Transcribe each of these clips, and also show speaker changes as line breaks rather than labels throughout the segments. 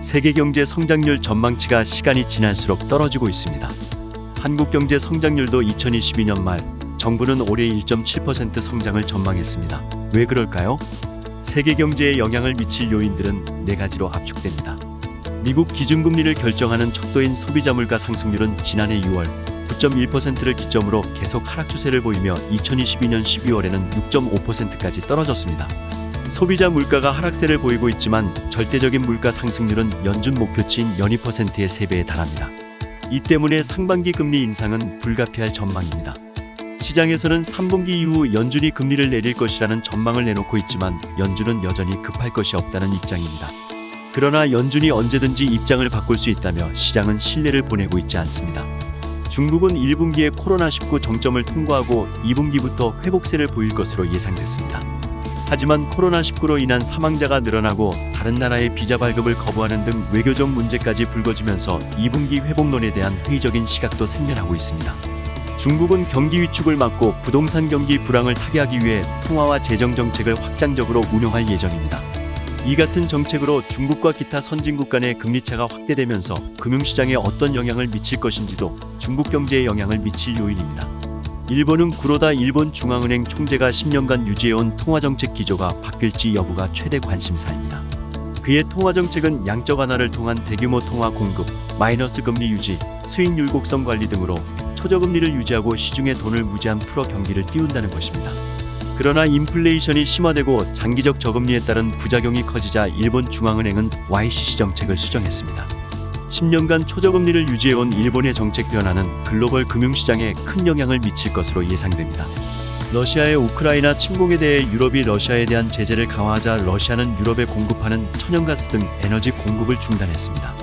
세계 경제 성장률 전망치가 시간이 지날수록 떨어지고 있습니다. 한국 경제 성장률도 2022년 말 정부는 올해 1.7% 성장을 전망했습니다. 왜 그럴까요? 세계 경제에 영향을 미칠 요인들은 4가지로 압축됩니다. 미국 기준금리를 결정하는 척도인 소비자 물가 상승률은 지난해 6월 9.1%를 기점으로 계속 하락 추세를 보이며 2022년 12월에는 6.5%까지 떨어졌습니다. 소비자 물가가 하락세를 보이고 있지만 절대적인 물가 상승률은 연준 목표치인 연이 %의 3배에 달합니다. 이 때문에 상반기 금리 인상은 불가피할 전망입니다. 시장에서는 3분기 이후 연준이 금리를 내릴 것이라는 전망을 내놓고 있지만 연준은 여전히 급할 것이 없다는 입장입니다. 그러나 연준이 언제든지 입장을 바꿀 수 있다며 시장은 신뢰를 보내고 있지 않습니다. 중국은 1분기에 코로나19 정점을 통과하고 2분기부터 회복세를 보일 것으로 예상됐습니다. 하지만 코로나19로 인한 사망자가 늘어나고 다른 나라의 비자 발급을 거부하는 등 외교적 문제까지 불거지면서 2분기 회복론에 대한 회의적인 시각도 생겨나고 있습니다. 중국은 경기 위축을 막고 부동산 경기 불황을 타개하기 위해 통화와 재정 정책을 확장적으로 운용할 예정입니다. 이 같은 정책으로 중국과 기타 선진국 간의 금리차가 확대되면서 금융시장에 어떤 영향을 미칠 것인지도 중국 경제에 영향을 미칠 요인입니다. 일본은 구로다 일본 중앙은행 총재가 10년간 유지해온 통화정책 기조가 바뀔지 여부가 최대 관심사입니다. 그의 통화정책은 양적 완화를 통한 대규모 통화 공급, 마이너스 금리 유지, 수익률 곡선 관리 등으로 초저금리를 유지하고 시중에 돈을 무제한 풀어 경기를 띄운다는 것입니다. 그러나 인플레이션이 심화되고 장기적 저금리에 따른 부작용이 커지자 일본 중앙은행은 YCC 정책을 수정했습니다. 10년간 초저금리를 유지해온 일본의 정책 변화는 글로벌 금융시장에 큰 영향을 미칠 것으로 예상됩니다. 러시아의 우크라이나 침공에 대해 유럽이 러시아에 대한 제재를 강화하자 러시아는 유럽에 공급하는 천연가스 등 에너지 공급을 중단했습니다.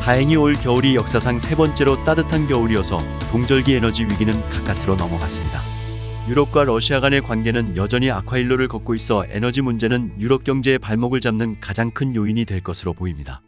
다행히 올 겨울이 역사상 3번째로 따뜻한 겨울이어서 동절기 에너지 위기는 가까스로 넘어갔습니다. 유럽과 러시아 간의 관계는 여전히 악화일로를 걷고 있어 에너지 문제는 유럽 경제의 발목을 잡는 가장 큰 요인이 될 것으로 보입니다.